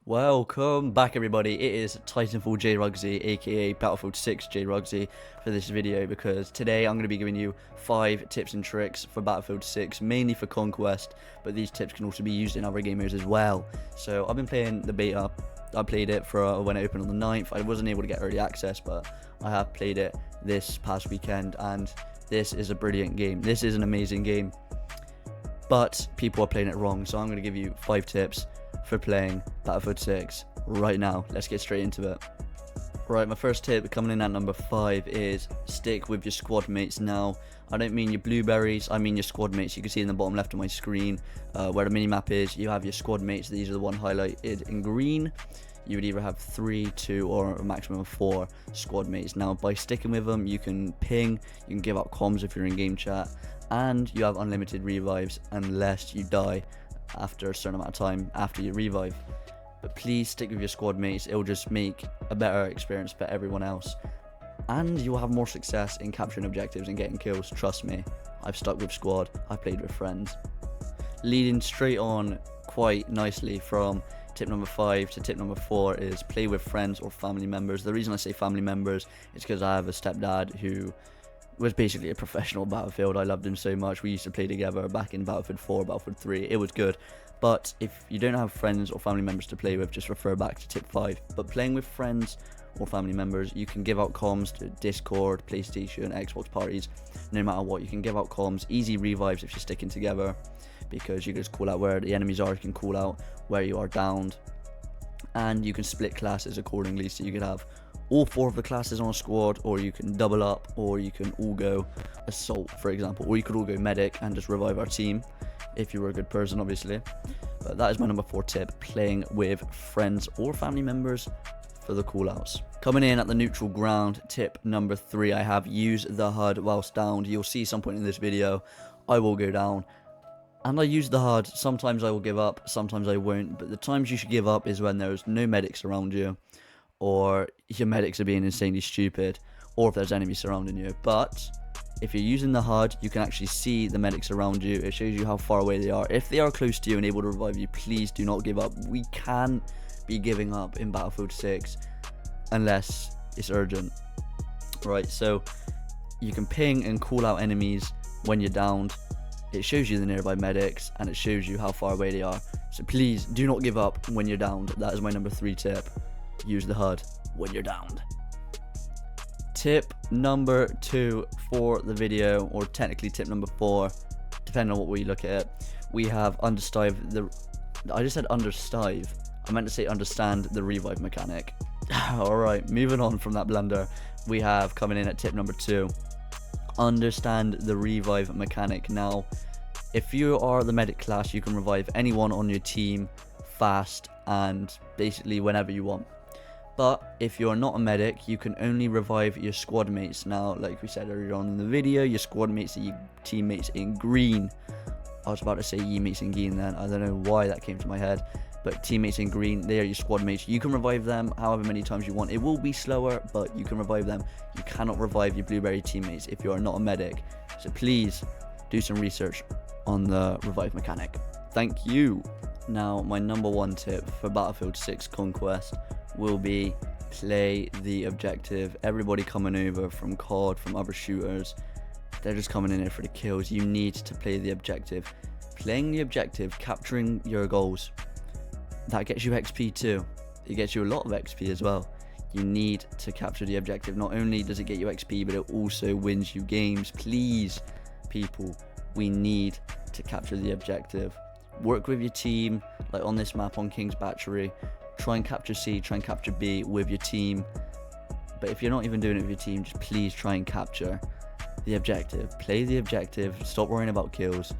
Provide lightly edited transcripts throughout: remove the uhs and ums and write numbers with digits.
Welcome back everybody, it is Titanfall J Rugsy aka Battlefield 6 J Rugsy for this video, because today I'm going to be giving you 5 tips and tricks for Battlefield 6, mainly for Conquest, but these tips can also be used in other game modes as well. So I've been playing the beta. I played it for when it opened on the 9th. I wasn't able to get early access, but I have played it this past weekend, and this is a brilliant game. This is an amazing game, but people are playing it wrong, so I'm going to give you 5 tips for playing Battlefield 6 right now. Let's get straight into it. Right, my first tip coming in at number 5 is stick with your squad mates. Now, I don't mean your blueberries, I mean your squad mates. You can see in the bottom left of my screen where the minimap is, you have your squad mates. These are the one highlighted in green. You would either have 3, 2 or a maximum of 4 squad mates. Now, by sticking with them, you can ping, you can give out comms if you're in game chat, and you have unlimited revives unless you die after a certain amount of time after you revive. But please stick with your squad mates. It will just make a better experience for everyone else, and you will have more success in capturing objectives and getting kills. Trust me, I've stuck with squad, I've played with friends. Leading straight on quite nicely from tip number 5 to tip number 4 is play with friends or family members. The reason I say family members is because I have a stepdad who was basically a professional at Battlefield. I loved him so much. We used to play together back in Battlefield 4, Battlefield 3. It was good. But if you don't have friends or family members to play with, just refer back to tip 5. But playing with friends or family members, you can give out comms to Discord, PlayStation, Xbox parties, no matter what. You can give out comms, easy revives if you're sticking together, because you can just call out where the enemies are, you can call out where you are downed, and you can split classes accordingly. So you could have all 4 of the classes on a squad, or you can double up, or you can all go assault, for example, or you could all go medic and just revive our team if you were a good person, obviously. But that is my number 4 tip, playing with friends or family members for the callouts. Coming in at the neutral ground, tip number 3, I have use the HUD whilst downed. You'll see some point in this video I will go down and I use the HUD. Sometimes I will give up, sometimes I won't, but the times you should give up is when there's no medics around you, or your medics are being insanely stupid, or if there's enemies surrounding you. But if you're using the HUD, you can actually see the medics around you. It shows you how far away they are. If they are close to you and able to revive you, please do not give up. We can be giving up in Battlefield 6 unless it's urgent. Right, so you can ping and call out enemies when you're downed. It shows you the nearby medics and it shows you how far away they are. So please do not give up when you're downed. That is my number 3 tip. Use the HUD when you're downed. Tip number 2 for the video, or technically tip number 4, depending on what way you look at it. We have I just said understive. I meant to say understand the revive mechanic. Alright, moving on from that blunder, we have coming in at tip number 2, understand the revive mechanic. Now, if you are the medic class, you can revive anyone on your team fast and basically whenever you want. But if you're not a medic, you can only revive your squad mates. Now, like we said earlier on in the video, your squad mates are your teammates in green. I was about to say ye mates in green then. I don't know why that came to my head. But teammates in green, they are your squad mates. You can revive them however many times you want. It will be slower, but you can revive them. You cannot revive your blueberry teammates if you are not a medic. So please do some research on the revive mechanic. Thank you. Now, my number 1 tip for Battlefield 6 Conquest will be play the objective. Everybody coming over from COD, from other shooters, they're just coming in here for the kills. You need to play the objective. Playing the objective, capturing your goals, that gets you XP too. It gets you a lot of XP as well. You need to capture the objective. Not only does it get you XP, but it also wins you games. Please, people, we need to capture the objective. Work with your team, like on this map on King's Battery. Try and capture C, try and capture B with your team. But if you're not even doing it with your team, just please try and capture the objective. Play the objective, stop worrying about kills,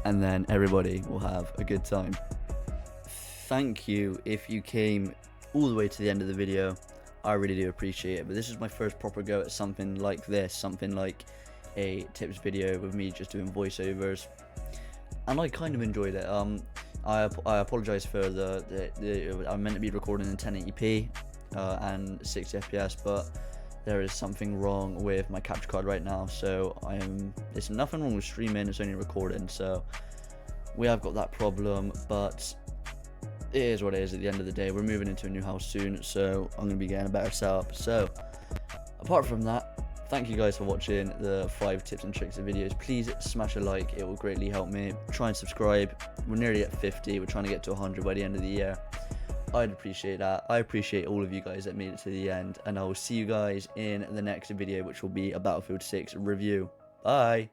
and then everybody will have a good time. Thank you if you came all the way to the end of the video. I really do appreciate it. But this is my first proper go at something like this, something like a tips video with me just doing voiceovers, and I kind of enjoyed it. I apologize for I'm meant to be recording in 1080p and 60 FPS, but there is something wrong with my capture card right now. So it's nothing wrong with streaming, it's only recording. So we have got that problem, but it is what it is at the end of the day. We're moving into a new house soon, so I'm going to be getting a better setup. So apart from that, thank you guys for watching the 5 tips and tricks of videos. Please smash a like, it will greatly help me. Try and subscribe. We're nearly at 50. We're trying to get to 100 by the end of the year. I'd appreciate that. I appreciate all of you guys that made it to the end, and I will see you guys in the next video, which will be a Battlefield 6 review. Bye.